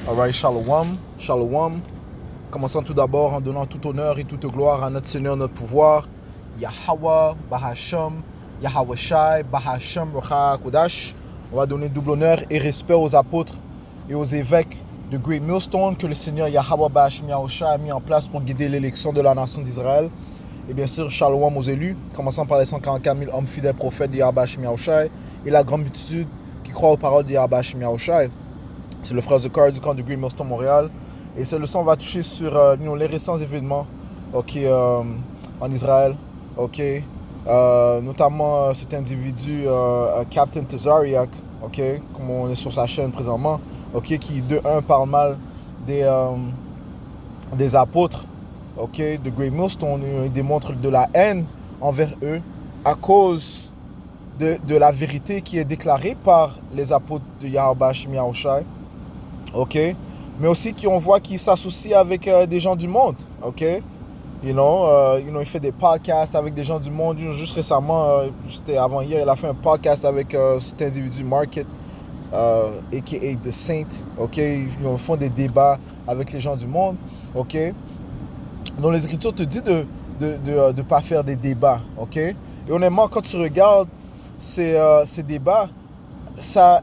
Alright, Shalom, Shalom. Commençons tout d'abord en donnant tout honneur et toute gloire à notre Seigneur, notre pouvoir, Yahweh, Bahasham, Yahweh Shai, Bahasham, Rocha Kodash. On va donner double honneur et respect aux apôtres et aux évêques de Great Millstone que le Seigneur Yahweh Bahasham Yahushua a mis en place pour guider l'élection de la nation d'Israël. Et bien sûr, Shalom aux élus, commençant par les 144 000 hommes fidèles prophètes de Yahweh Bahasham Yahushua et la grande multitude qui croit aux paroles de Yahweh Bahasham Yahushua. C'est le frère Zakar du camp de Great Millstone Montréal. Et ce leçon va toucher sur les récents événements en Israël. Notamment cet individu, Captain Tazariak, comme on est sur sa chaîne présentement, qui de un parle mal des apôtres de Great Millstone. Il démontre de la haine envers eux à cause de la vérité qui est déclarée par les apôtres de Yahweh Bahasham Yahushua. Mais aussi qu'on voit qu'il s'associe avec des gens du monde, il fait des podcasts avec des gens du monde. Juste récemment, c'était avant-hier, il a fait un podcast avec cet individu, Market, a.k.a. The Saint, Ils font des débats avec les gens du monde, Donc les Écritures te disent de pas faire des débats, Et honnêtement, quand tu regardes ces débats, ça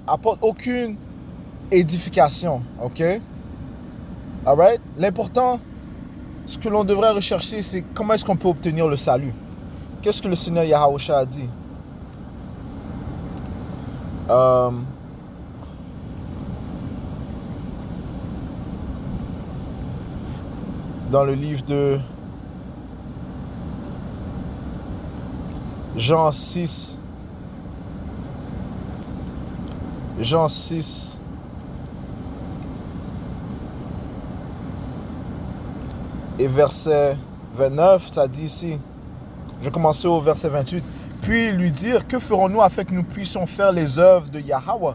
apporte aucune édification, Alright? L'important, ce que l'on devrait rechercher, c'est comment est-ce qu'on peut obtenir le salut. Qu'est-ce que le Seigneur Yahushua a dit? Dans le livre de Jean 6, et verset 29, ça dit ici, je vais commencer au verset 28. Puis lui dire, que ferons-nous afin que nous puissions faire les œuvres de Yahweh?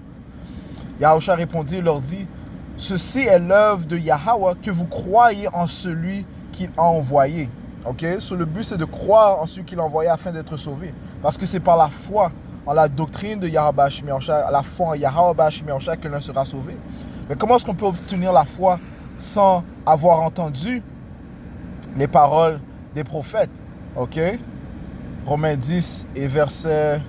Yahushua répondit et leur dit, ceci est l'œuvre de Yahweh, que vous croyez en celui qu'il a envoyé. Le but, c'est de croire en celui qu'il a envoyé afin d'être sauvé. Parce que c'est par la foi en la doctrine de Yahweh Bahasham Yahushua, la foi en Yahweh Bahasham Yahushua que l'un sera sauvé. Mais comment est-ce qu'on peut obtenir la foi sans avoir entendu les paroles des prophètes? Romains 10 et verset...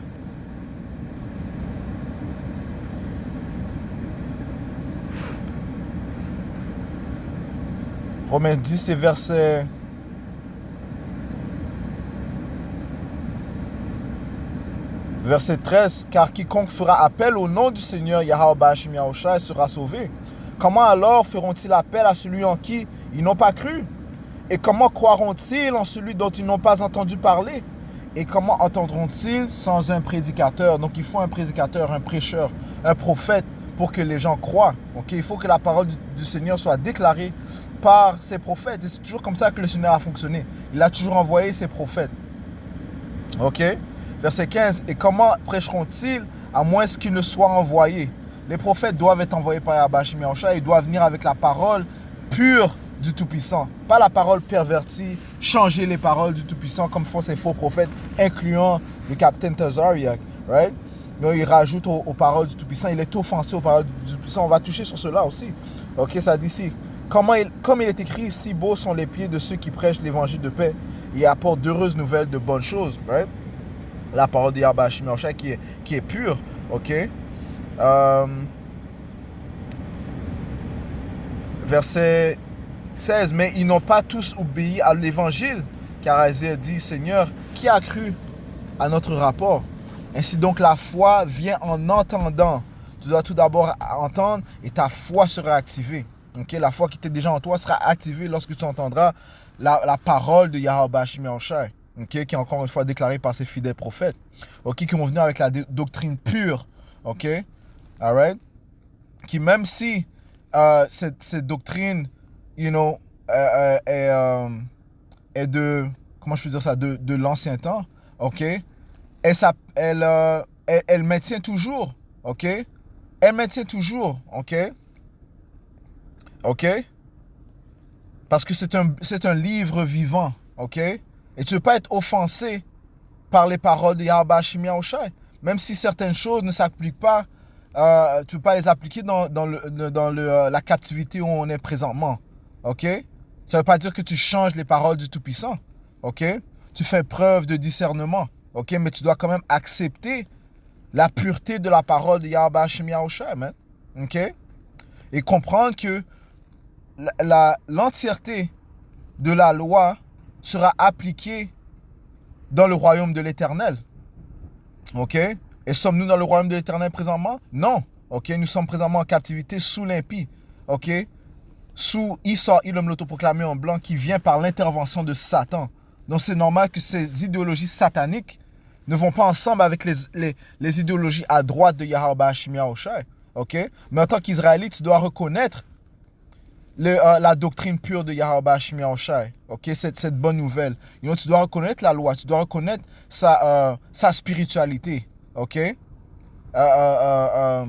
Romains 10 et verset... Verset 13, car quiconque fera appel au nom du Seigneur Yahweh Bahasham Yahushua sera sauvé. Comment alors feront-ils appel à celui en qui ils n'ont pas cru? Et comment croiront-ils en celui dont ils n'ont pas entendu parler? Et comment entendront-ils sans un prédicateur? Donc il faut un prédicateur, un prêcheur, un prophète pour que les gens croient. Il faut que la parole du Seigneur soit déclarée par ses prophètes. Et c'est toujours comme ça que le Seigneur a fonctionné. Il a toujours envoyé ses prophètes. Verset 15. Et comment prêcheront-ils à moins qu'ils ne soient envoyés? Les prophètes doivent être envoyés par Yahweh Bahasham Yahushua. Ils doivent venir avec la parole pure du Tout-Puissant. Pas la parole pervertie, changer les paroles du Tout-Puissant comme font ces faux prophètes, incluant le Captain Tazariak. Right? Mais il rajoute aux paroles du Tout-Puissant. Il est offensé aux paroles du Tout-Puissant. On va toucher sur cela aussi. Ça dit ici. Comme il est écrit, si beaux sont les pieds de ceux qui prêchent l'évangile de paix et apportent d'heureuses nouvelles de bonnes choses. Right? La parole de Yahweh Bahasham Yahushua qui est pure. Verset 16. Mais ils n'ont pas tous obéi à l'évangile, car Isaïe dit, Seigneur, qui a cru à notre rapport? Ainsi donc la foi vient en entendant. Tu dois tout d'abord entendre et ta foi sera activée. La foi qui était déjà en toi sera activée lorsque tu entendras la parole de Yahweh Bahasham Yahushua. Qui est encore une fois déclaré par ses fidèles prophètes, qui vont venir avec la doctrine pure, alright, qui même si cette doctrine, est de, comment je peux dire ça, de l'ancien temps, elle maintient toujours, elle maintient toujours, parce que c'est un livre vivant, Et tu ne veux pas être offensé par les paroles de Yahweh Bahasham Yahushua. Même si certaines choses ne s'appliquent pas tu peux pas les appliquer la captivité où on est présentement. Ok? Ça veut pas dire que tu changes les paroles du Tout-Puissant. Ok? Tu fais preuve de discernement. Ok? Mais tu dois quand même accepter la pureté de la parole de Yahweh Hashem Yahushua, man. Ok? Et comprendre que l'entièreté de la loi sera appliquée dans le royaume de l'Éternel. Ok? Et sommes-nous dans le royaume de l'Éternel présentement? Non. Ok? Nous sommes présentement en captivité sous l'impie. Ok? Sous Issa Ilom l'autoproclamé en blanc qui vient par l'intervention de Satan. Donc c'est normal que ces idéologies sataniques ne vont pas ensemble avec les idéologies à droite de Yahweh Hashem Yahushua. Ok? Mais en tant qu'Israélite, tu dois reconnaître la doctrine pure de Yahweh Hashem Yahushua. Ok? Cette bonne nouvelle. Tu dois reconnaître la loi, tu dois reconnaître sa spiritualité. Ok? Sa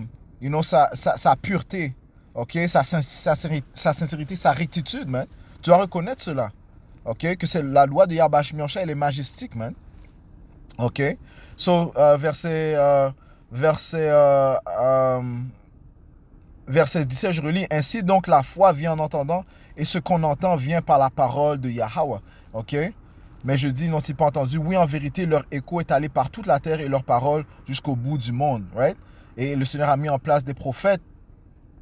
pureté. Ok? Sa sincérité, sa rectitude, man. Tu dois reconnaître cela. Ok? Que c'est la loi de Yahweh Hashem Yahushua, elle est majestique, man. Ok? So, verset 17, je relis. Ainsi donc la foi vient en entendant, et ce qu'on entend vient par la parole de Yahweh. Ok? Mais je dis, n'ont-ils pas entendu? Oui, en vérité, leur écho est allé par toute la terre et leur parole jusqu'au bout du monde. Right? Et le Seigneur a mis en place des prophètes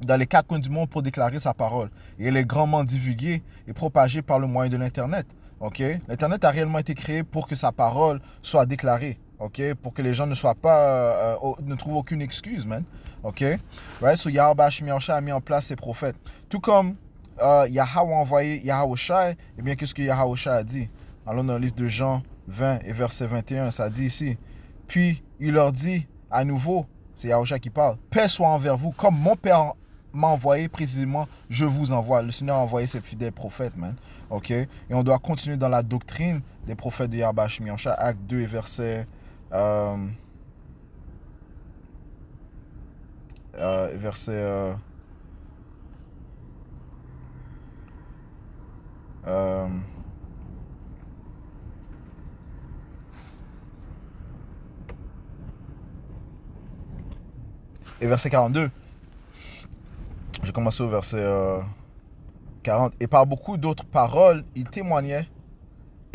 dans les quatre coins du monde pour déclarer sa parole. Et elle est grandement divulguée et propagée par le moyen de l'Internet. Ok? L'Internet a réellement été créé pour que sa parole soit déclarée. Ok? Pour que les gens ne soient pas, ne trouvent aucune excuse, man. Ok? Right? So Yahweh Hashem Yahushua a mis en place ses prophètes. Tout comme Yahweh a envoyé Yahushua, eh bien, qu'est-ce que Yahushua a dit? Allons dans le livre de Jean 20 et verset 21, ça dit ici. Puis il leur dit à nouveau, c'est Yahushua qui parle, paix soit envers vous, comme mon Père m'a envoyé précisément, je vous envoie. Le Seigneur a envoyé ses fidèles prophètes, man. Ok? Et on doit continuer dans la doctrine des prophètes de Yahweh Hashem Yahushua, acte 2 et verset et verset 42. Je vais commencer au verset 40. Et par beaucoup d'autres paroles, il témoignait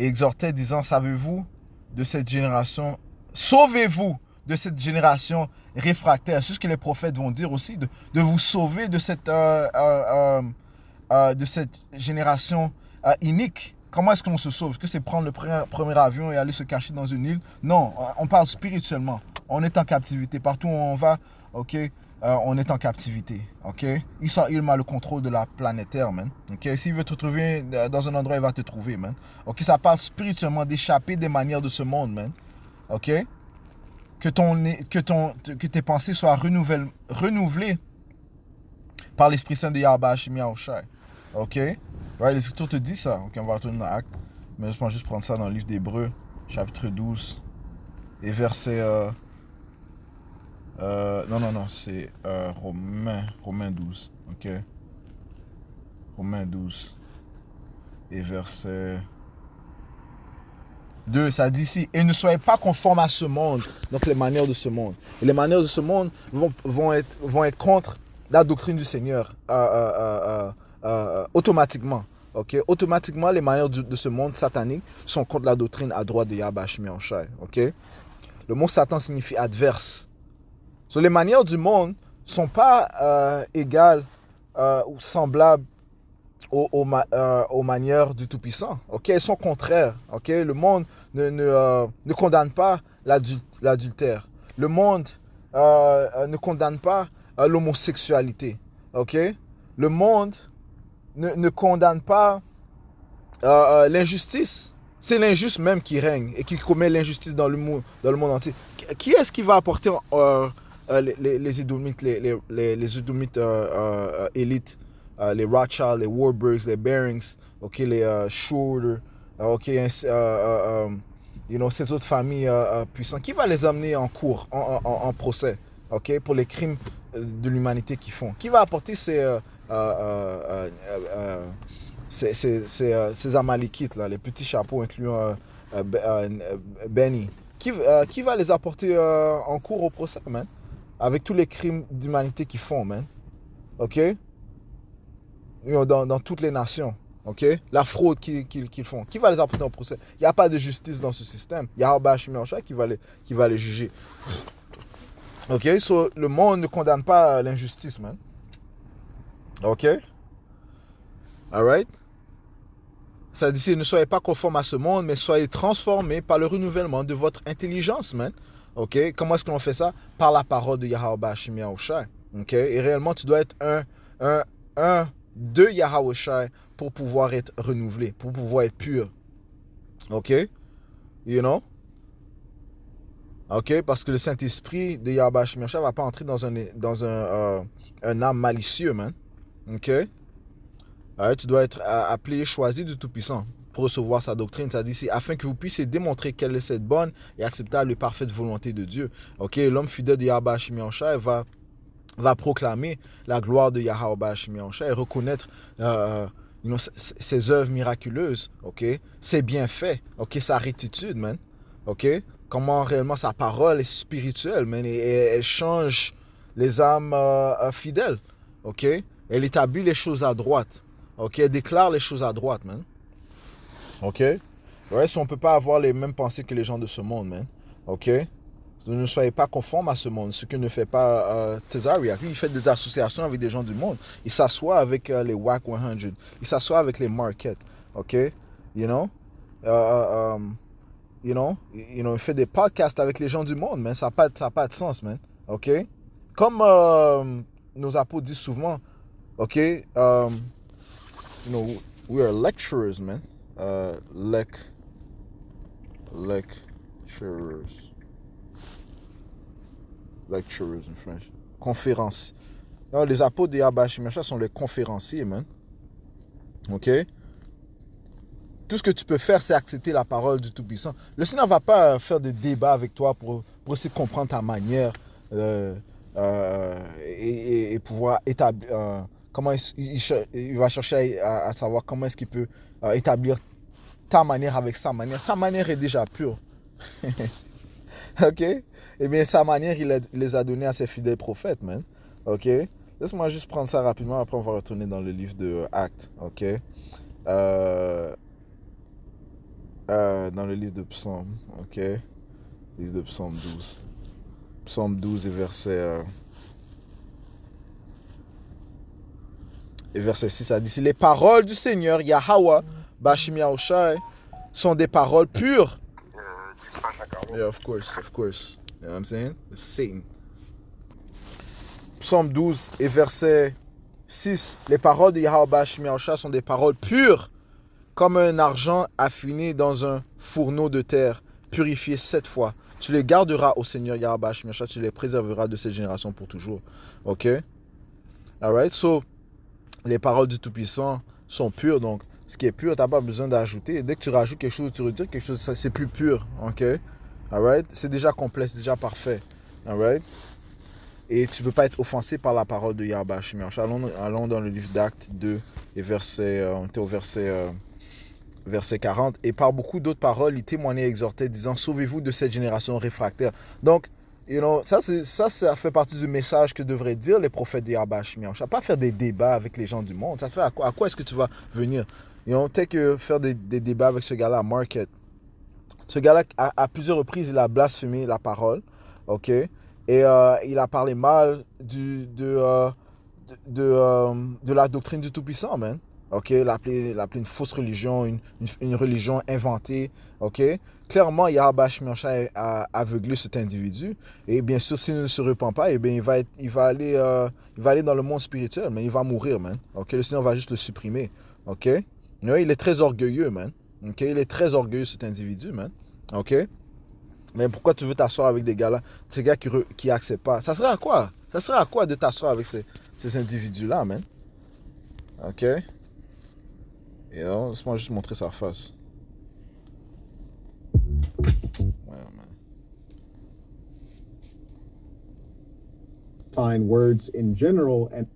et exhortait, disant, savez-vous de cette génération, sauvez-vous de cette génération réfractaire. C'est ce que les prophètes vont dire aussi, de vous sauver de cette génération inique. Comment est-ce qu'on se sauve? Est-ce que c'est prendre le premier avion et aller se cacher dans une île? Non, on parle spirituellement. On est en captivité. Partout où on va, ok, on est en captivité. Ok? Il a le contrôle de la planète Terre, man. Ok? S'il veut te trouver dans un endroit, il va te trouver, man. Ok? Ça parle spirituellement d'échapper des manières de ce monde, man. Ok? Que tes pensées soient renouvelées par l'Esprit Saint de Yahweh Hashem Yahushua. Ok? Ouais, les Écritures te disent ça. Ok, on va retourner dans Acte. Mais je pense juste prendre ça dans le livre d'Hébreux, chapitre 12, et verset... non, c'est Romains 12. Ok? Romains 12. Et verset 2, ça dit ici, et ne soyez pas conformes à ce monde, donc les manières de ce monde. Et les manières de ce monde vont être contre la doctrine du Seigneur automatiquement. Okay? Automatiquement, les manières de ce monde satanique sont contre la doctrine à droite de Yahweh Hashem Yahushua. Okay? Le mot Satan signifie adverse. So, les manières du monde ne sont pas égales ou semblables aux manières du Tout-Puissant. Okay? Elles sont contraires. Okay? Le monde ne condamne pas l'adultère. Le monde ne condamne pas l'homosexualité. Okay? Le monde ne condamne pas l'injustice. C'est l'injuste même qui règne et qui commet l'injustice dans le monde entier. Qui est-ce qui va apporter les Édomites, les Édomites élites, les Rothschild, les Warburgs, les Barings, okay, les Schroeder, okay, ces autres familles puissantes? Qui va les amener en cours, en procès, okay, pour les crimes de l'humanité qu'ils font? Qui va apporter ces Amalekites, là, les petits chapeaux incluant Benny? Qui va les apporter en cours au procès, man? avec tous les crimes d'humanité qu'ils font, man. OK? Dans toutes les nations. OK? La fraude qu'ils font. Qui va les apporter en procès? Il n'y a pas de justice dans ce système. Il y a Yahweh Hashemi Yahushua qui va les juger. OK? So, le monde ne condamne pas l'injustice, man. OK? Alright? Ça dit, ne soyez pas conformes à ce monde, mais soyez transformés par le renouvellement de votre intelligence, man. OK? Comment est-ce qu'on fait ça? Par la parole de Yahweh Hashemi Yahushua. OK? Et réellement, tu dois être un de Yahweh Shai pour pouvoir être renouvelé, pour pouvoir être pur. OK? You know? OK? Parce que le Saint-Esprit de Yahweh Hashemi Yahushua ne va pas entrer dans un âme malicieux, man. OK? Alors, tu dois être appelé, choisi du Tout-Puissant pour recevoir sa doctrine. Ça dit ici, afin que vous puissiez démontrer quelle est cette bonne et acceptable et parfaite volonté de Dieu. OK? L'homme fidèle de Yahweh Hashemi Yahushua va proclamer la gloire de Yahweh Hashemi Yahushua et reconnaître ses œuvres miraculeuses, ok, ses bienfaits, ok, sa rectitude, man, ok, comment réellement sa parole est spirituelle, man, et elle change les âmes fidèles, ok, elle établit les choses à droite, ok, elle déclare les choses à droite, man, ok, ouais, si on peut pas avoir les mêmes pensées que les gens de ce monde, man, ok. Ne soyez pas conformes à ce monde, ce que ne fait pas Tezariak. Lui, il fait des associations avec des gens du monde. Il s'assoit avec les WAC 100. Il s'assoit avec les markets. OK? You know? Il fait des podcasts avec les gens du monde, mais ça n'a pas de sens, man. OK? Comme nos apôtres disent souvent, OK? We are lecturers, man. Lecturers in French. Conférences. Non, les apôtres de Yahweh Hashemi Yahushua sont les conférenciers, man. OK? Tout ce que tu peux faire, c'est accepter la parole du Tout-Puissant. Le Seigneur ne va pas faire des débats avec toi pour essayer de comprendre ta manière et pouvoir établir... comment il va chercher à savoir comment est-ce qu'il peut établir ta manière avec sa manière. Sa manière est déjà pure. OK? Eh bien, sa manière, il les a donnés à ses fidèles prophètes, man. OK? Laisse-moi juste prendre ça rapidement, après on va retourner dans le livre de Actes. OK? Dans le livre de Psaume. OK? Livre de Psaume 12. Psaume 12 et verset 6, ça dit, si les paroles du Seigneur, Yahweh, Hashemi Yahushua, sont des paroles pures. Yeah, of course. You know what I'm saying? It's Satan. Psaume 12 et verset 6. Les paroles de Yahweh Hashemi Yahushua sont des paroles pures, comme un argent affiné dans un fourneau de terre, purifié 7 fois. Tu les garderas au Seigneur Yahweh Hashemi Yahushua, tu les préserveras de cette génération pour toujours. OK? Alright? So, les paroles du Tout-Puissant sont pures, donc ce qui est pur, tu n'as pas besoin d'ajouter. Dès que tu rajoutes quelque chose, tu retires quelque chose, c'est plus pur. OK? Alright? C'est déjà complet, c'est déjà parfait. Alright? Et tu ne peux pas être offensé par la parole de Yahweh Hashemi Yahushua. Allons dans le livre d'Actes 2 et on était au verset 40. Et par beaucoup d'autres paroles, il témoignait et exhortait, disant, sauvez-vous de cette génération réfractaire. Donc, ça fait partie du message que devraient dire les prophètes de Yahweh Hashemi Yahushua. Pas faire des débats avec les gens du monde. Ça serait à quoi est-ce que tu vas venir? Peut-être que faire des débats avec ce gars-là, Market. Ce gars-là, à plusieurs reprises, il a blasphémé la parole. OK? Et il a parlé mal de la doctrine du Tout-Puissant, man. OK? Il l'a appelé une fausse religion, une religion inventée. OK? Clairement, Yahweh Hashemi Yahushua a aveuglé cet individu. Et bien sûr, s'il ne se repent pas, eh bien, il va aller dans le monde spirituel, mais il va mourir, man. OK? Le Seigneur va juste le supprimer. OK? Il est très orgueilleux, man. OK? Il est très orgueilleux, cet individu, man. OK? Mais pourquoi tu veux t'asseoir avec des gars-là, ces gars qui acceptent pas? Ça serait à quoi? Ça serait à quoi de t'asseoir avec ces individus-là, man? OK? Et laisse-moi juste montrer sa face. Ouais, man. Find words in general and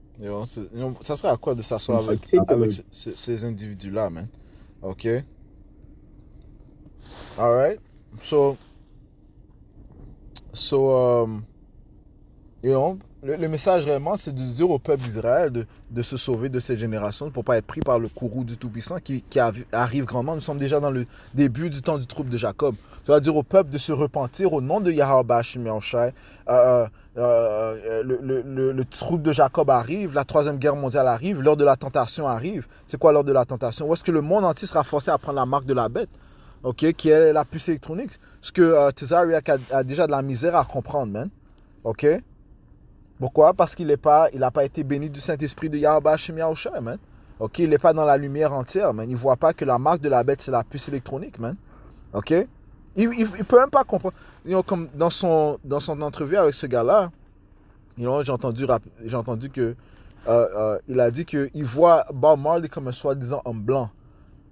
ça serait à quoi de s'asseoir avec ces individus-là, man? OK? Alright? So You know, le message réellement, c'est de dire au peuple d'Israël de se sauver de cette génération pour ne pas être pris par le courroux du Tout-Puissant qui arrive grandement. Nous sommes déjà dans le début du temps du trouble de Jacob. Ça veut dire au peuple de se repentir au nom de Yahweh Bashim Yahushai. Le trouble de Jacob arrive, la troisième guerre mondiale arrive, l'heure de la tentation arrive. C'est quoi l'heure de la tentation? Où est-ce que le monde entier sera forcé à prendre la marque de la bête? OK, qui est la puce électronique. Ce que Tezariak a déjà de la misère à comprendre, man. OK? Pourquoi? Parce qu'il n'a pas été béni du Saint-Esprit de Yahweh Hashem Yahushua, man. OK? Il n'est pas dans la lumière entière, man. Il ne voit pas que la marque de la bête, c'est la puce électronique, man. OK? Il ne peut même pas comprendre. You know, comme dans son entrevue avec ce gars-là, you know, j'ai entendu que il a dit qu'il voit Bob Marley comme un soi-disant homme blanc.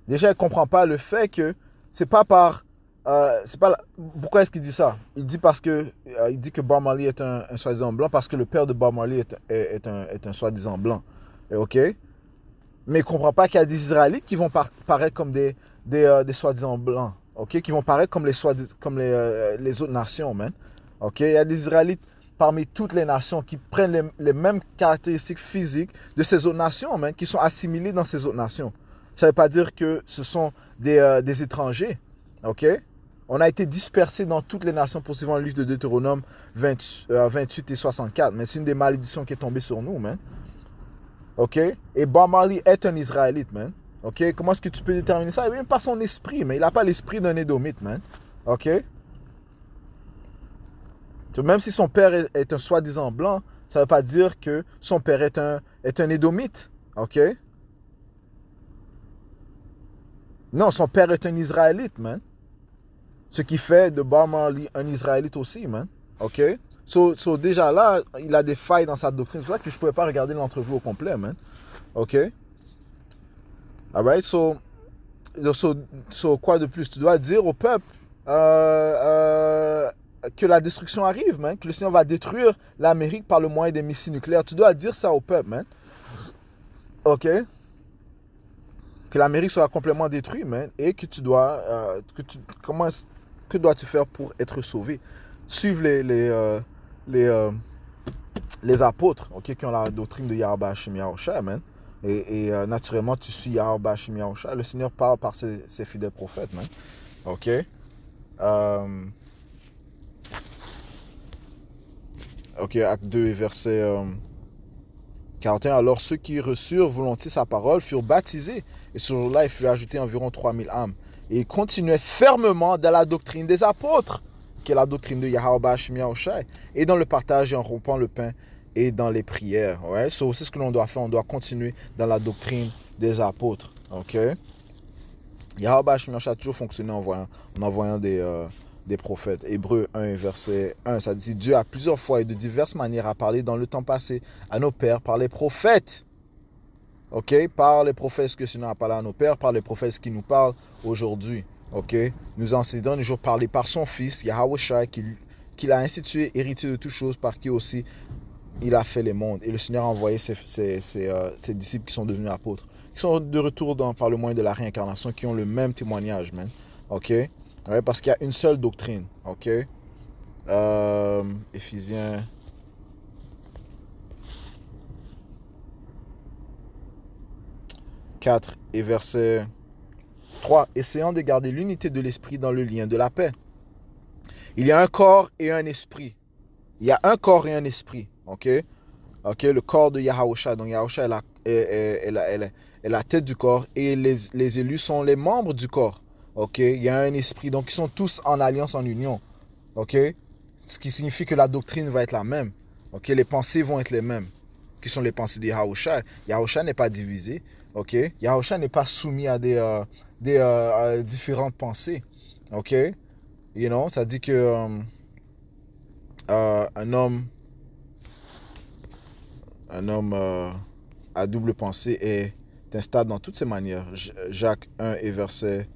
Déjà, il ne comprend pas le fait que c'est pas par... pourquoi est-ce qu'il dit ça? Il dit parce que il dit que Bob Marley est un soi-disant blanc parce que le père de Bob Marley est un soi-disant blanc. OK? Mais il ne comprend pas qu'il y a des Israélites qui vont paraître comme des soi-disant blancs. OK? Qui vont paraître comme les autres nations, man. OK? Il y a des Israélites parmi toutes les nations qui prennent les mêmes caractéristiques physiques de ces autres nations, man, qui sont assimilés dans ces autres nations. Ça ne veut pas dire que ce sont des étrangers. OK? On a été dispersés dans toutes les nations poursuivant le livre de Deutéronome 28 et 64. Mais c'est une des malédictions qui est tombée sur nous, man. OK? Et Bob Marley est un Israélite, man. OK? Comment est-ce que tu peux déterminer ça? Même pas son esprit, mais il n'a pas l'esprit d'un Édomite, man. OK? Même si son père est un soi-disant blanc, ça ne veut pas dire que son père est un Édomite. OK? Non, son père est un Israélite, man. Ce qui fait de Bob Marley un Israélite aussi, man. OK? So déjà là, il a des failles dans sa doctrine. C'est pour ça que je ne pouvais pas regarder l'entrevue au complet, man. OK? Alright? So, quoi de plus? Tu dois dire au peuple que la destruction arrive, man. Que le Seigneur va détruire l'Amérique par le moyen des missiles nucléaires. Tu dois dire ça au peuple, man. OK? Que l'Amérique sera complètement détruite, man. Et que tu dois... que dois-tu faire pour être sauvé? Suivre les apôtres, OK, qui ont la doctrine de Yahweh Hashem Yahushua, man. Et naturellement, tu suis Yahweh Hashem Yahushua. Le Seigneur parle par ses fidèles prophètes, man. OK? OK, acte 2, verset 41. Alors ceux qui reçurent volontiers sa parole furent baptisés. Et ce jour-là, il fut ajouté environ 3000 âmes. Et ils continuaient fermement dans la doctrine des apôtres, qui est la doctrine de Yahweh Hashem Yahushua, et dans le partage et en rompant le pain et dans les prières. Ouais? So, c'est ce que l'on doit faire. On doit continuer dans la doctrine des apôtres. OK? Yahweh Hashem Yahushua a toujours fonctionné en envoyant des prophètes. Hébreux 1, verset 1, ça dit « Dieu a plusieurs fois et de diverses manières a parlé dans le temps passé à nos pères par les prophètes. » OK? Par les prophètes que le Seigneur a parlé à nos pères, par les prophètes qui nous parlent aujourd'hui. OK? Nous enseignons les jours parler par son Fils, Yahushua, qu'il a institué, héritier de toutes choses, par qui aussi il a fait les mondes. Et le Seigneur a envoyé ses disciples qui sont devenus apôtres, qui sont de retour par le moyen de la réincarnation, qui ont le même témoignage, man. OK? Ouais, parce qu'il y a une seule doctrine. OK? Éphésiens 4 et verset 3. Essayant de garder l'unité de l'esprit dans le lien de la paix. Il y a un corps et un esprit. Il y a un corps et un esprit. OK? OK? Le corps de Yahushua. Donc Yahushua est la tête du corps et les élus sont les membres du corps. OK? Il y a un esprit. Donc ils sont tous en alliance, en union. OK? Ce qui signifie que la doctrine va être la même. OK? Les pensées vont être les mêmes. Qui sont les pensées de Yahushua. Yahushua n'est pas divisé. OK? Yahushua n'est pas soumis à des différentes pensées. OK? You know? Ça dit que un homme à double pensée est instable dans toutes ses manières. Jacques 1 et verset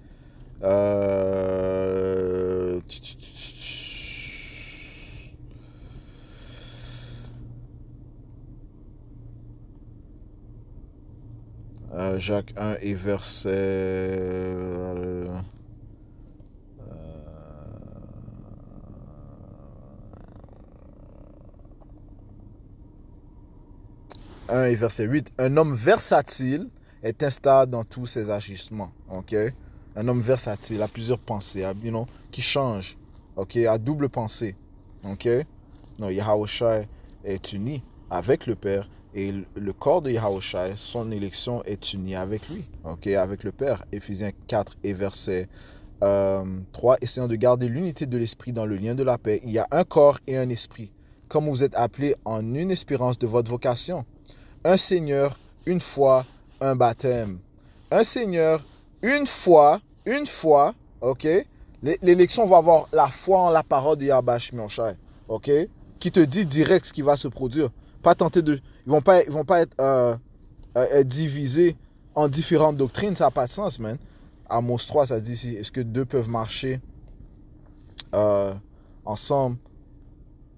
Jacques 1 et verset 1 et verset 8. Un homme versatile est instable dans tous ses agissements. Ok? Un homme versatile a plusieurs pensées, qui changent. Ok? À double pensée. Ok? Non, Yahushua est uni avec le Père et le corps de Yahushua, son élection est unie avec lui. Ok? Avec le Père. Éphésiens 4 et verset 3. Essayant de garder l'unité de l'esprit dans le lien de la paix. Il y a un corps et un esprit. Comme vous êtes appelés en une espérance de votre vocation. Un Seigneur, une foi, un baptême. Un Seigneur, une foi, ok? L'élection va avoir la foi en la parole de Yahweh Shai, ok? Qui te dit direct ce qui va se produire. Pas tenter de... Ils vont pas être divisés en différentes doctrines, ça n'a pas de sens, man. Amos 3, ça dit ici, est-ce que deux peuvent marcher ensemble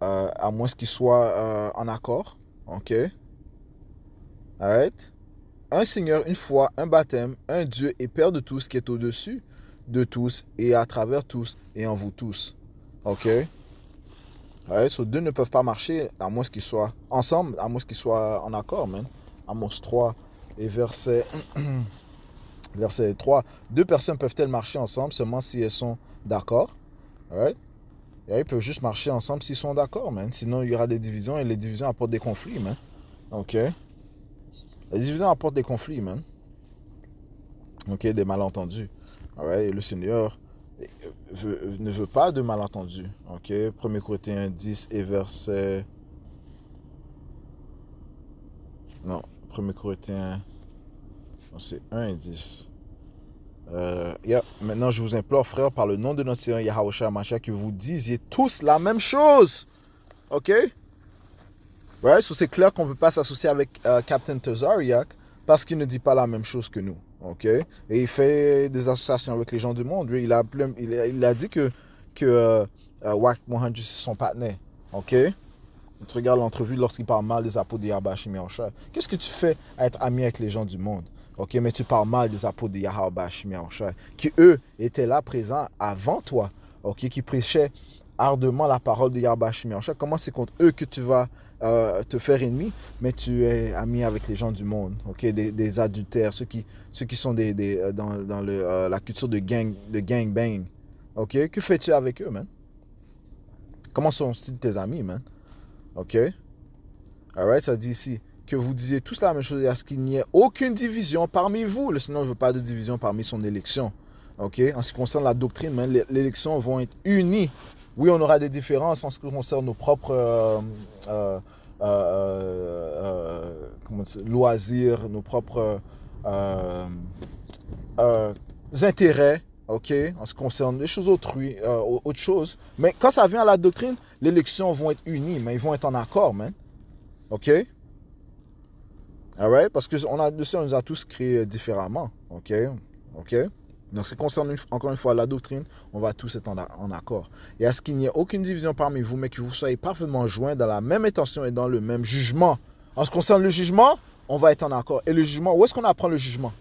à moins qu'ils soient en accord, ok? Alright? Un Seigneur, une foi, un baptême, un Dieu et Père de tous qui est au-dessus de tous et à travers tous et en vous tous. Ok? Alright? So deux ne peuvent pas marcher à moins qu'ils soient ensemble, à moins qu'ils soient en accord, man. Amos 3 et verset 3. Deux personnes peuvent-elles marcher ensemble seulement si elles sont d'accord? Alright? Et ils peuvent juste marcher ensemble s'ils sont d'accord, man. Sinon, il y aura des divisions et les divisions apportent des conflits, man. Ok? Les divisions apportent des conflits, man. Ok, des malentendus. Alright, le Seigneur ne veut pas de malentendus. Ok, 1 Corinthiens 10 et verset... Non, 1 Corinthiens... C'est 1 et 10. Maintenant, je vous implore, frères, par le nom de notre Seigneur Yahushua Mashiach, que vous disiez tous la même chose. Ok? Ouais, so c'est clair qu'on ne peut pas s'associer avec Captain Tazariak parce qu'il ne dit pas la même chose que nous. Ok? Et il fait des associations avec les gens du monde. Lui, il a dit que Wack 100 c'est son partenaire. Ok? Tu regardes l'entrevue lorsqu'il parle mal des apôtres de Yahweh Shai. Qu'est-ce que tu fais à être ami avec les gens du monde? Ok? Mais tu parles mal des apôtres de Yahweh Shai, qui eux étaient là présents avant toi. Ok? Qui prêchaient ardemment la parole de Yahweh Shai. Comment c'est contre eux que tu vas te faire ennemi, mais tu es ami avec les gens du monde, ok, des adultères, ceux qui sont dans la culture de gangbang, ok, que fais-tu avec eux, man? Comment sont-ils tes amis, man? Ok, alright, ça dit ici que vous disiez tous la même chose, à ce qu'il n'y ait aucune division parmi vous. Le Seigneur ne veut pas de division parmi son élection, ok. En ce qui concerne la doctrine, man, les élections vont être unies. Oui, on aura des différences en ce qui concerne nos propres loisirs, nos propres intérêts, ok, en ce qui concerne les choses autrui, autre chose. Mais quand ça vient à la doctrine, les élections vont être unies, mais ils vont être en accord, man. Ok? Alright? Parce que le Seigneur nous a tous créés différemment. Ok? Ok? En ce qui concerne, encore une fois, la doctrine, on va tous être en accord. Et à ce qu'il n'y ait aucune division parmi vous, mais que vous soyez parfaitement joints dans la même intention et dans le même jugement. En ce qui concerne le jugement, on va être en accord. Et le jugement, où est-ce qu'on apprend le jugement?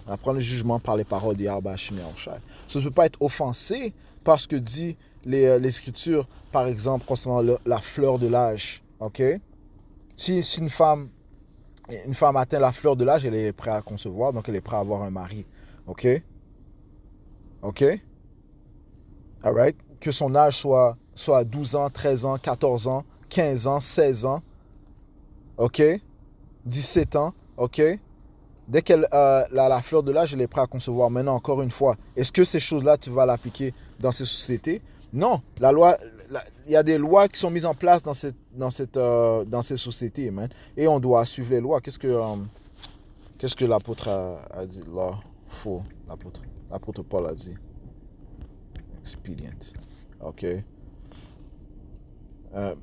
On apprend le jugement par les paroles de Yahweh Shai. Ça ne peut pas être offensé par ce que dit les Écritures, par exemple, concernant la fleur de l'âge. Ok? Si une femme atteint la fleur de l'âge, elle est prête à concevoir, donc elle est prête à avoir un mari. Ok? Ok? Alright? Que son âge soit 12 ans, 13 ans, 14 ans, 15 ans, 16 ans. Ok? 17 ans. Ok? Dès qu'elle la fleur de l'âge, elle est prête à concevoir. Maintenant, encore une fois, est-ce que ces choses-là, tu vas l'appliquer dans ces sociétés? Non. La loi, il y a des lois qui sont mises en place dans ces sociétés, man. Et on doit suivre les lois. Qu'est-ce que l'apôtre a dit là? Faux. L'apôtre Paul a dit. Expedient. Ok. 1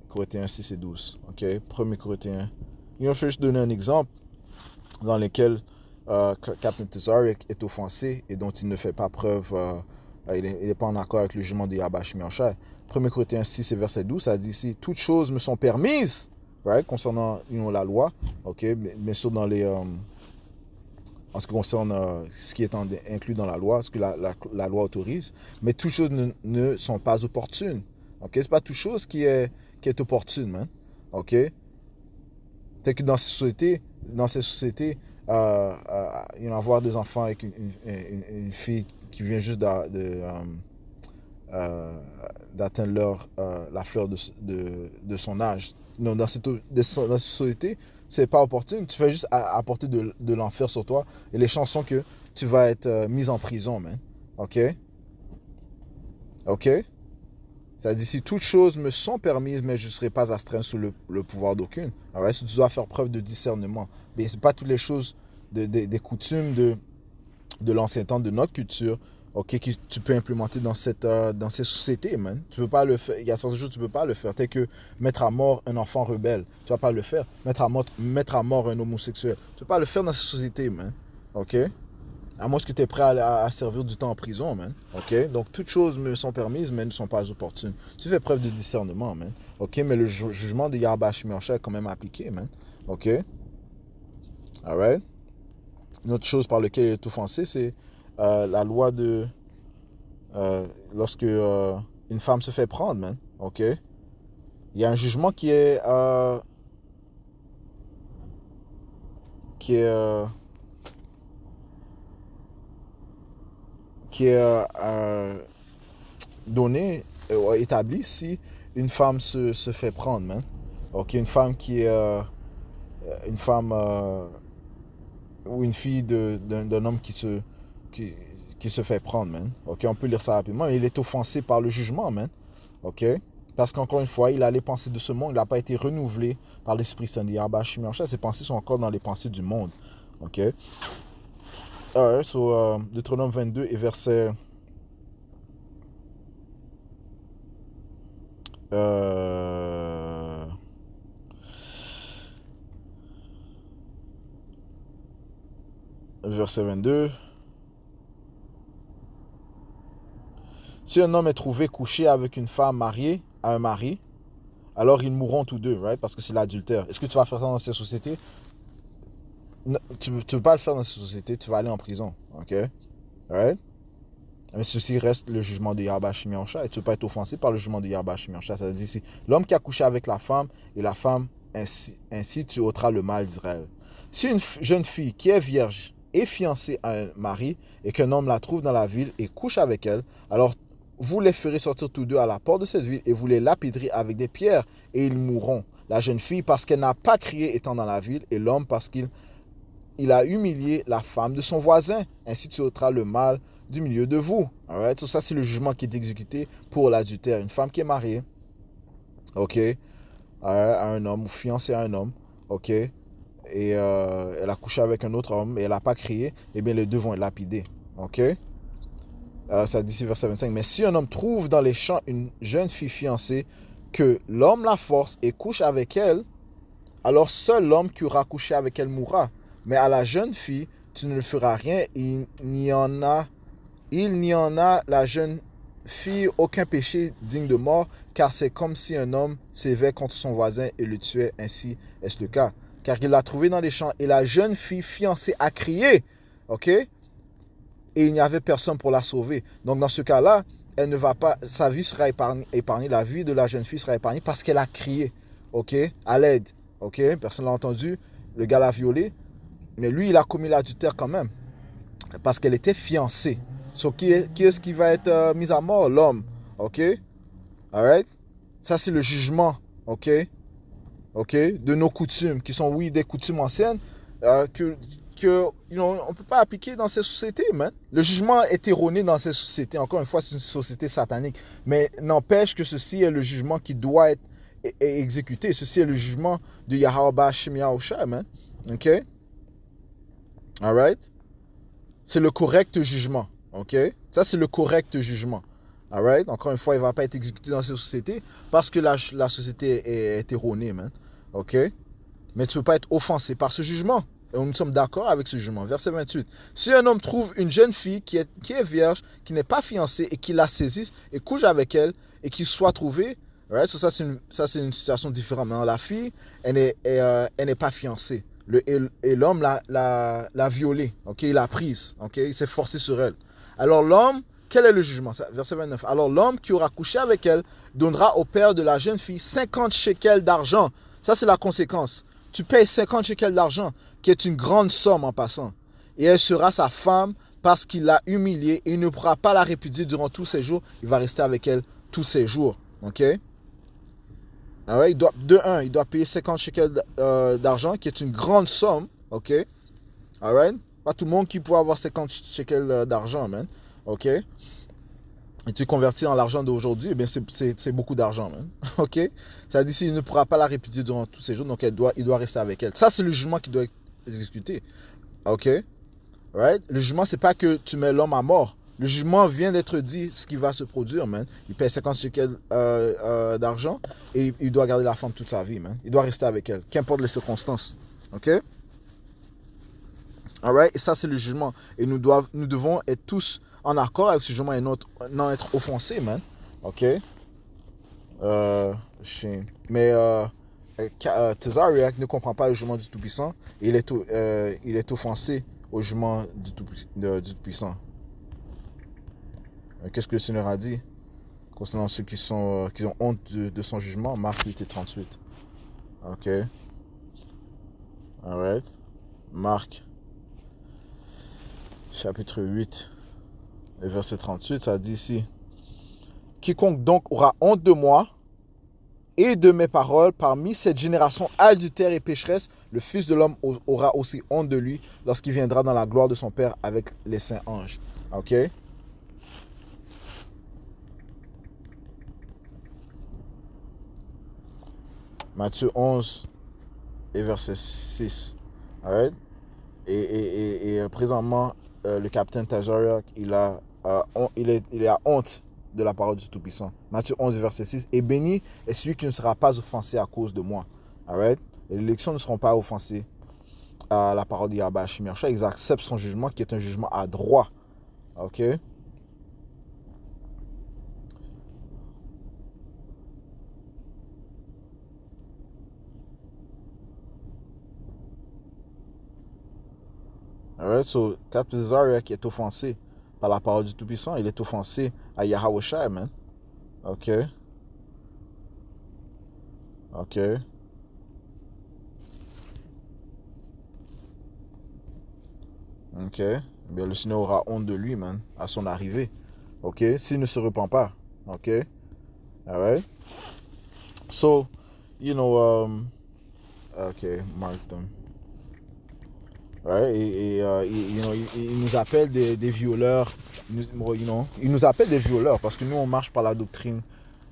Corinthiens 6 et 12. Ok. 1 Corinthiens. Je vais juste donner un exemple dans lequel Captain Tazariak est offensé et dont il ne fait pas preuve, il n'est pas en accord avec le jugement de Yahweh Shai. 1 Corinthiens 6 et verset 12, ça dit ici, toutes choses me sont permises, right, concernant la loi, ok, bien sûr dans en ce qui concerne ce qui est inclus dans la loi, ce que la loi autorise, mais toutes choses ne sont pas opportunes, ok, c'est pas toute chose qui est opportune, man, ok. C'est que dans ces sociétés, avoir des enfants avec une fille qui vient juste d'atteindre la fleur de son âge. Non, dans cette société, c'est pas opportun. Tu fais juste apporter de l'enfer sur toi. Et les chances sont que tu vas être mis en prison, man. OK? OK? Ça dit, si toutes choses me sont permises, mais je ne serai pas astreint sous le pouvoir d'aucune. Alors, est-ce que tu dois faire preuve de discernement? Mais ce n'est pas toutes les choses des coutumes de l'ancien temps, de notre culture, OK, que tu peux implémenter dans ces sociétés, man. Tu peux pas le faire. Il y a certaines choses que tu ne peux pas le faire. Tel que mettre à mort un enfant rebelle. Tu ne vas pas le faire. Mettre à mort un homosexuel. Tu ne peux pas le faire dans ces sociétés, man. OK? À moins que tu es prêt à servir du temps en prison, man. OK? Donc, toutes choses me sont permises, mais ne sont pas opportunes. Tu fais preuve de discernement, man. OK? Mais le jugement de Yahweh Shemiyahushua est quand même appliqué, man. OK? Alright? Une autre chose par laquelle il est offensé, c'est la loi de... lorsque une femme se fait prendre, man. OK? Il y a un jugement qui est... donné, établi si une femme se fait prendre, man. OK, une femme qui est... une femme ou une fille d'un homme qui se fait prendre, man. OK, on peut lire ça rapidement. Il est offensé par le jugement, man. OK? Parce qu'encore une fois, il a les pensées de ce monde. Il n'a pas été renouvelé par l'Esprit Saint de Yahweh Shemiyahushua. Ses pensées sont encore dans les pensées du monde. OK? Alright, so Deutéronome 22 et verset... verset 22. Si un homme est trouvé couché avec une femme mariée à un mari, alors ils mourront tous deux, right? Parce que c'est l'adultère. Est-ce que tu vas faire ça dans ces sociétés? Non, tu ne peux pas le faire dans ces sociétés, tu vas aller en prison. OK? Right? Mais ceci reste le jugement de Yahweh Shemiyahushua. Et tu ne peux pas être offensé par le jugement de Yahweh Shemiyahushua. Ça dit ici, l'homme qui a couché avec la femme et la femme, ainsi tu ôteras le mal d'Israël. Si une jeune fille qui est vierge est fiancée à un mari et qu'un homme la trouve dans la ville et couche avec elle, alors vous les ferez sortir tous deux à la porte de cette ville et vous les lapiderez avec des pierres et ils mourront. La jeune fille parce qu'elle n'a pas crié étant dans la ville et l'homme parce qu'il a humilié la femme de son voisin. Ainsi tu ôteras le mal du milieu de vous. Alright? So, ça, c'est le jugement qui est exécuté pour l'adultère. Une femme qui est mariée, OK, à un homme ou fiancée à un homme, OK, et elle a couché avec un autre homme et elle n'a pas crié, eh bien, les deux vont être lapidés. OK? Ça dit ici, verset 25. Mais si un homme trouve dans les champs une jeune fille fiancée, que l'homme la force et couche avec elle, alors seul l'homme qui aura couché avec elle mourra. Mais à la jeune fille, tu ne le feras rien. Il n'y en a, la jeune fille, aucun péché digne de mort, car c'est comme si un homme s'éveillait contre son voisin et le tuait. Ainsi est-ce le cas. Car il l'a trouvé dans les champs et la jeune fille fiancée a crié. OK? Et il n'y avait personne pour la sauver. Donc dans ce cas-là, elle ne va pas, sa vie sera épargnée, la vie de la jeune fille sera épargnée parce qu'elle a crié. OK? À l'aide. OK? Personne ne l'a entendu. Le gars l'a violée. Mais lui, il a commis l'adultère quand même. Parce qu'elle était fiancée. So, qui est-ce qui va être mis à mort? L'homme. OK? Alright? Ça, c'est le jugement. OK? OK? De nos coutumes, qui sont, oui, des coutumes anciennes, on ne peut pas appliquer dans ces sociétés, man. Le jugement est erroné dans ces sociétés. Encore une fois, c'est une société satanique. Mais n'empêche que ceci est le jugement qui doit être exécuté. Ceci est le jugement de Yahweh Shemiyahushua, man. OK? Alright? C'est le correct jugement. OK? Ça, c'est le correct jugement. Alright? Encore une fois, il ne va pas être exécuté dans ces sociétés parce que la société est erronée, man. OK? Mais tu ne peux pas être offensé par ce jugement. Et nous sommes d'accord avec ce jugement. Verset 28. Si un homme trouve une jeune fille qui est vierge, qui n'est pas fiancée et qui la saisisse et couche avec elle et qu'il soit trouvé, right? So, ça, c'est une situation différente. Maintenant, la fille, elle n'est pas fiancée. Et l'homme l'a violée. Okay? Il l'a prise. Okay? Il s'est forcé sur elle. Alors l'homme, quel est le jugement? Verset 29. Alors l'homme qui aura couché avec elle donnera au père de la jeune fille 50 shekels d'argent. Ça, c'est la conséquence. tu payes 50 shekels d'argent, qui est une grande somme en passant. Et elle sera sa femme parce qu'il l'a humiliée et il ne pourra pas la répudier durant tous ses jours. Il va rester avec elle tous ses jours. OK? Alright? Il doit payer 50 shekels d'argent, qui est une grande somme. OK? Alright? Pas tout le monde qui peut avoir 50 shekels d'argent, man. OK? Et tu convertis en l'argent d'aujourd'hui, eh bien c'est beaucoup d'argent, man. OK? Ça dit qu'il ne pourra pas la répudier durant tous ses jours, donc il doit rester avec elle. Ça, c'est le jugement qui doit être exécuté. OK? Right? Le jugement, c'est pas que tu mets l'homme à mort. Le jugement vient d'être dit, ce qui va se produire, man. Il paie 50 shekels d'argent et il doit garder la femme toute sa vie, man. Il doit rester avec elle, qu'importe les circonstances. OK? Alright? Et ça, c'est le jugement. Et nous devons être tous en accord avec ce jugement et non être offensés, man. OK? Mais Tazariak ne comprend pas le jugement du Tout-Puissant. Il est offensé au jugement du Tout-Puissant. Qu'est-ce que le Seigneur a dit concernant ceux qui ont honte de son jugement? Marc 8 et 38. OK. Alright. Marc, chapitre 8, et verset 38, ça dit ici: quiconque donc aura honte de moi et de mes paroles parmi cette génération adultère et pécheresse, le Fils de l'homme aura aussi honte de lui lorsqu'il viendra dans la gloire de son Père avec les saints anges. OK? Matthieu 11 et verset 6. Alright? Et présentement, le capitaine Tazariak, il a honte de la parole du Tout-Puissant. Matthieu 11, verset 6. Et béni est celui qui ne sera pas offensé à cause de moi. Alright? Les élections ne seront pas offensées à la parole de Yahweh Hashem Yahushua. Ils acceptent son jugement qui est un jugement à droit. OK? Alright? So, Captain Tazariak qui est offensé par la parole du Tout-Puissant, il est offensé à Yahweh Shai, man. OK. OK. OK. Bien, le Seigneur aura honte de lui, man, à son arrivée. OK. S'il ne se repent pas. OK. Alright. So, OK, mark them. Right? Il nous appelle des violeurs. Il nous appelle des violeurs parce que nous, on marche par la doctrine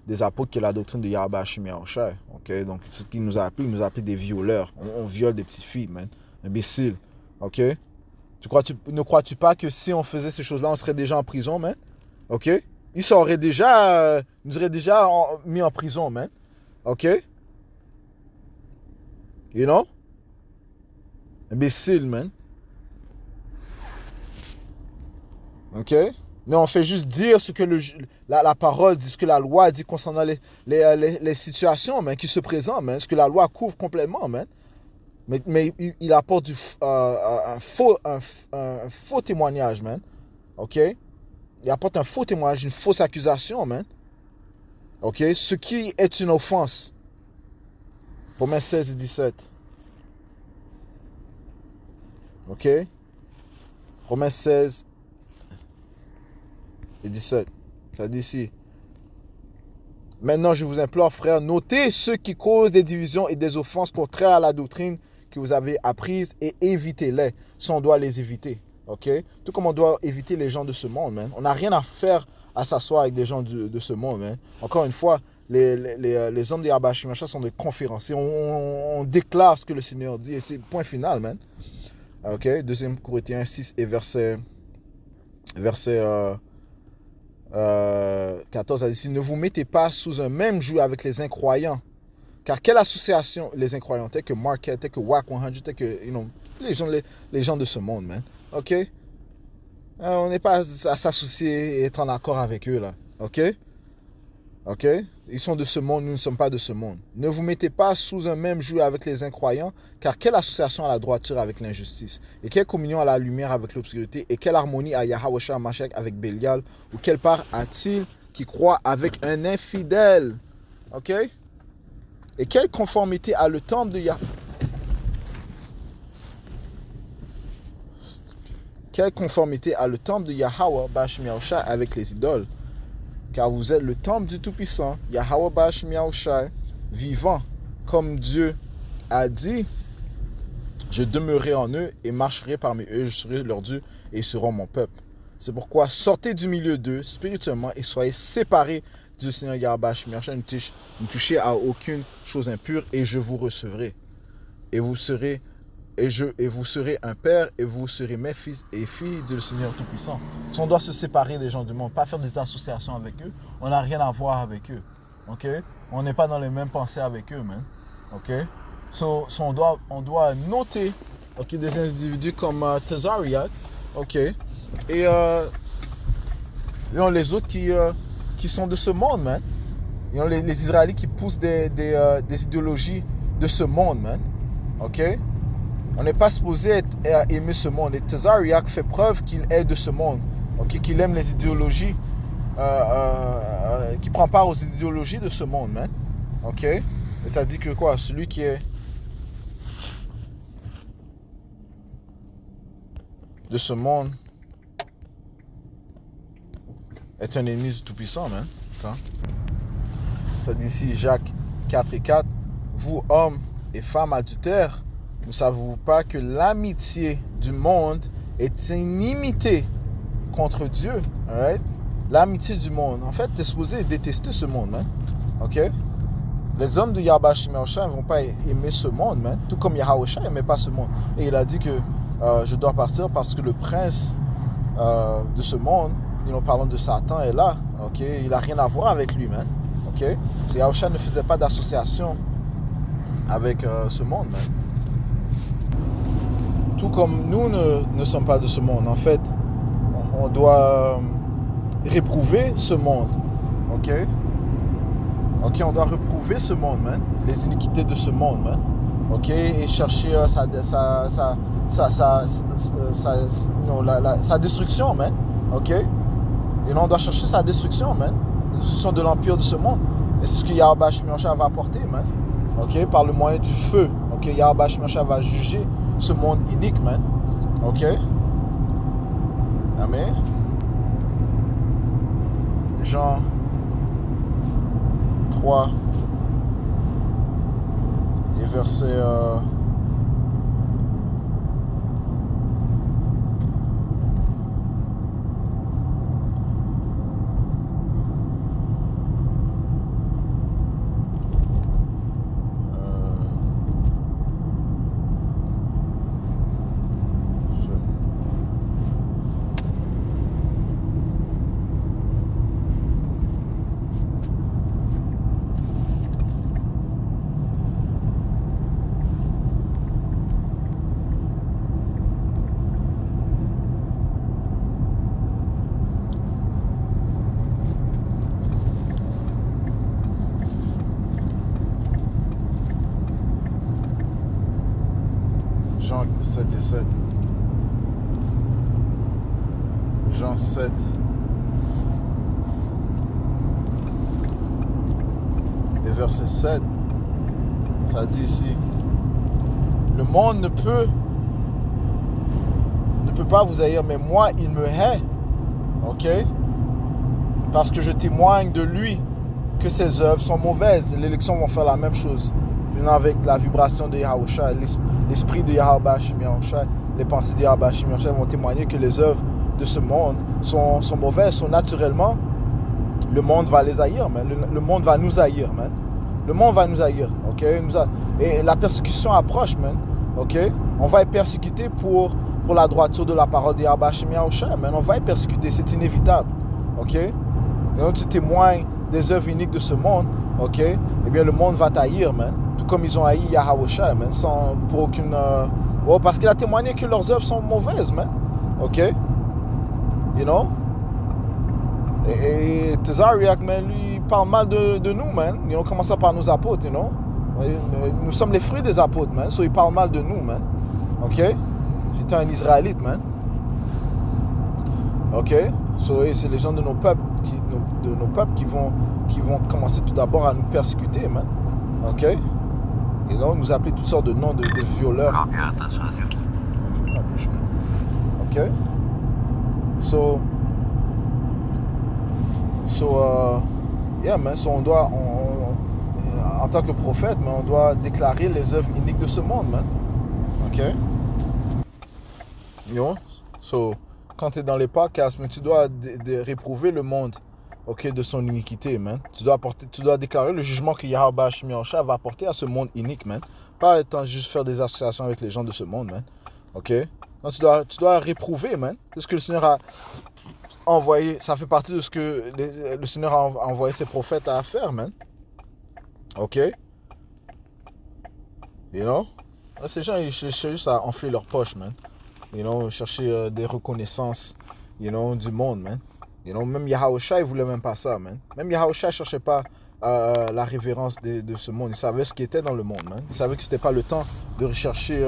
des apôtres, qui est la doctrine de Yahweh Hashem Yahushua. OK? Donc, ce qu'il nous a appelé, il nous a appelé des violeurs. On viole des petites filles, man. Imbécile. OK? Ne crois-tu pas que si on faisait ces choses-là, on serait déjà en prison, man? OK? Ils nous auraient déjà mis en prison, man. OK? You know? Imbécile, man. OK? Mais on fait juste dire ce que la parole dit, ce que la loi dit concernant les situations, man, qui se présentent, man. Ce que la loi couvre complètement, man. Mais il apporte un faux témoignage, man. OK? Il apporte un faux témoignage, une fausse accusation, man. OK? Ce qui est une offense. Romains 16 et 17. OK? Romains 16 et 17. Ça dit ici: maintenant, je vous implore, frères, notez ceux qui causent des divisions et des offenses contraires à la doctrine que vous avez apprise et évitez-les. Si on doit les éviter. OK? Tout comme on doit éviter les gens de ce monde, man. On n'a rien à faire à s'asseoir avec des gens de ce monde, man. Encore une fois, les hommes de Yahweh Hashem Yahushua sont des conférenciers. On déclare ce que le Seigneur dit et c'est point final, man. OK? 2 Corinthiens 6 et verset 14 a dit: ne vous mettez pas sous un même joug avec les incroyants. Car quelle association, les incroyants, tels que Marquette, tels que WAC 100, tels que, les gens de ce monde, man. OK? On n'est pas à s'associer et être en accord avec eux, là. OK? OK? Ils sont de ce monde, nous ne sommes pas de ce monde. Ne vous mettez pas sous un même joug avec les incroyants, car quelle association à la droiture avec l'injustice? Et quelle communion à la lumière avec l'obscurité? Et quelle harmonie à Yahweh Shai Mashiach avec Bélial? Ou quelle part a-t-il qui croit avec un infidèle? OK? Et quelle conformité à le temple de Yahweh? quelle conformité a le temple de Yahweh Bashim Yahushai avec les idoles? Car vous êtes le temple du Tout-Puissant, Yahweh Bashim Yahushai, vivant, comme Dieu a dit, je demeurerai en eux et marcherai parmi eux, je serai leur Dieu et ils seront mon peuple. C'est pourquoi sortez du milieu d'eux spirituellement et soyez séparés du Seigneur Yahweh Bashim Yahushai, ne touchez à aucune chose impure et je vous recevrai. Et vous serez un père et vous serez mes fils et filles, dit le Seigneur Tout-Puissant. Si on doit se séparer des gens du monde, pas faire des associations avec eux, on n'a rien à voir avec eux. Ok? On n'est pas dans les mêmes pensées avec eux, man. Ok? So on doit noter, ok, des individus comme Tazariak, ok? Et les autres qui sont de ce monde, man. Les Israélites qui poussent des idéologies de ce monde, man. Ok? On n'est pas supposé aimer ce monde. Et Tazariak fait preuve qu'il est de ce monde. Okay? Qu'il aime les idéologies, qu'il prend part aux idéologies de ce monde, man. Ok? Et ça dit que quoi? Celui qui est de ce monde est un ennemi du Tout-Puissant, man. Attends. Ça dit ici, Jacques 4 et 4. Vous, hommes et femmes adultères, ne savez-vous pas que l'amitié du monde est inimité contre Dieu? Right? L'amitié du monde. En fait, tu es supposé détester ce monde, man. Ok? Les hommes de Yahweh Bashim Yahushai ne vont pas aimer ce monde, man. Tout comme Yahushua n'aimait pas ce monde. Et il a dit que je dois partir parce que le prince de ce monde, parlant de Satan, est là. Ok? Il n'a rien à voir avec lui, man. Ok? Yahushua ne faisait pas d'association avec ce monde, man. Tout comme nous ne sommes pas de ce monde. En fait, on doit réprouver ce monde. Ok? Ok, on doit réprouver ce monde, man. Les iniquités de ce monde, man. Ok? Et chercher sa destruction, man. Ok? Et là, on doit chercher sa destruction, man. La destruction de l'empire de ce monde. Et c'est ce que Yahweh Bashim Yahushai va apporter, man. Ok? Par le moyen du feu. Ok? Yahweh Bashim Yahushai va juger ce monde inique, man. Ok? Amen. Jean 3 et verset Jean 7 et 7. Jean 7. Et verset 7. Ça dit ici. Le monde ne peut pas vous haïr, mais moi, il me hait. Ok? Parce que je témoigne de lui que ses œuvres sont mauvaises. Les élections vont faire la même chose. Avec la vibration de Yahushua, l'esprit de Yahweh Bashim Yahushai, les pensées de Yahweh Bashim Yahushai vont témoigner que les œuvres de ce monde sont mauvaises, sont naturellement. Le monde va les haïr, man. Le monde va nous haïr, man. Le monde va nous haïr, ok? Et la persécution approche, man. Ok? On va être persécuté pour la droiture de la parole de Yahweh Bashim Yahushai, man. On va être persécuté, c'est inévitable, ok? Et donc tu témoignes des œuvres uniques de ce monde, ok? Eh bien le monde va t'haïr, man. Tout comme ils ont haï Yahushua, man, pour aucune... parce qu'il a témoigné que leurs œuvres sont mauvaises, man. Ok? You know? Et Tazariak, man, lui, il parle mal de nous, man. You know, commençant par nos apôtres, you know? Nous sommes les fruits des apôtres, man. So, il parle mal de nous, man. Ok? J'étais un Israélite, man. Ok? So, c'est les gens de nos peuples qui vont commencer tout d'abord à nous persécuter, man. Ok? Et donc, nous appeler toutes sortes de noms de violeurs. Ok? Yeah, man, en tant que prophète, man, on doit déclarer les œuvres iniques de ce monde, man. OK? You know? Quand tu es dans les podcasts, mais tu dois réprouver le monde, OK, de son iniquité, man. Tu dois déclarer le jugement que Yahweh Hashem Yahushua va apporter à ce monde inique, man. Pas étant juste faire des associations avec les gens de ce monde, man. OK? Non, tu dois réprouver, man. C'est ce que le Seigneur a envoyé. Ça fait partie de ce que le Seigneur a envoyé ses prophètes à faire, man. OK? You know? Là, ces gens, ils cherchent juste à enfler leur poche, man. You know, chercher des reconnaissances, you know, du monde, man. You know, même Yahushua, il voulait même pas ça, man. Même Yahushua ne cherchait pas la révérence de ce monde. Il savait ce qui était dans le monde, man. Il savait que c'était pas le temps de rechercher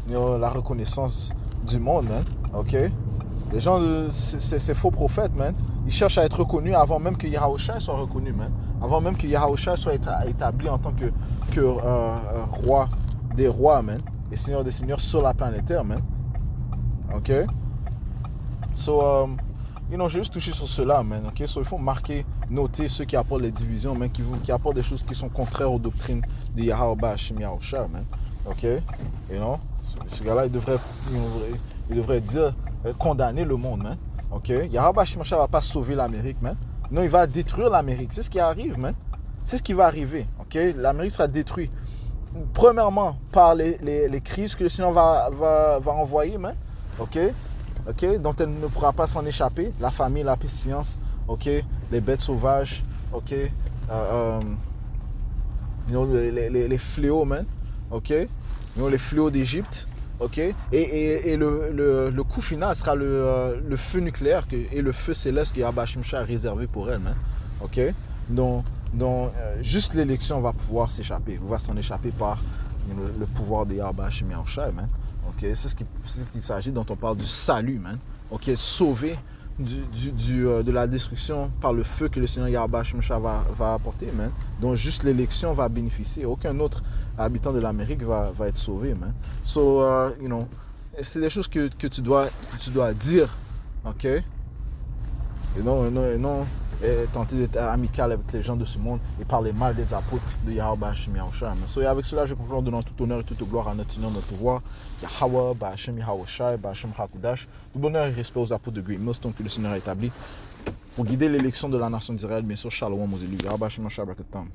you know, la reconnaissance du monde, man. OK? Les gens, ces faux prophètes, man, ils cherchent à être reconnus avant même que Yahushua soit reconnu, man. Avant même que Yahushua soit établi en tant que roi des rois, man. Et seigneur des seigneurs sur la planète Terre, man. OK? You know, j'ai juste touché sur cela, man. OK? Il faut marquer, noter ceux qui apportent les divisions, man, qui apportent des choses qui sont contraires aux doctrines de Yahweh Hashem Yahushua, man. OK? You know? Ce gars-là, il devrait dire, condamner le monde, man. OK? Yahweh Hashem Yahushua va pas sauver l'Amérique, man. Non, il va détruire l'Amérique. C'est ce qui arrive, man. C'est ce qui va arriver. OK? L'Amérique sera détruite. Premièrement, par les crises que le Seigneur va envoyer, man. OK? OK? Dont elle ne pourra pas s'en échapper. La famine, la pestilence. OK? Les bêtes sauvages. OK? You know, les fléaux, man. OK? You know, les fléaux d'Égypte. OK? Et le coup final sera le feu nucléaire et le feu céleste que Yahweh Hashem a réservé pour elle, man. OK? Donc juste l'élection va pouvoir s'échapper. Va s'en échapper par le pouvoir de Yahweh Hashem Yahushua, man. OK? C'est ce qu'il s'agit, dont on parle du salut, man. OK? Sauvé de la destruction par le feu que le Seigneur Yahweh Hashem va apporter, man. Donc juste l'élection va bénéficier. Aucun autre habitant de l'Amérique va être sauvé, man. You know, c'est des choses que tu dois dire, OK? Et non tenter d'être amical avec les gens de ce monde et parler mal des apôtres de Yahweh Hashem Yahushua. Et avec cela, je conclue en donnant tout honneur et toute gloire à notre Seigneur, notre pouvoir, Yahweh Hashem Yahushua, Hashem Hakudash. Tout bonheur et respect aux apôtres de Great Millstone que le Seigneur a établi pour guider l'élection de la nation d'Israël. Bien sûr, Shalom aux élus. Yahweh Hashem Yahushua, Barakatam.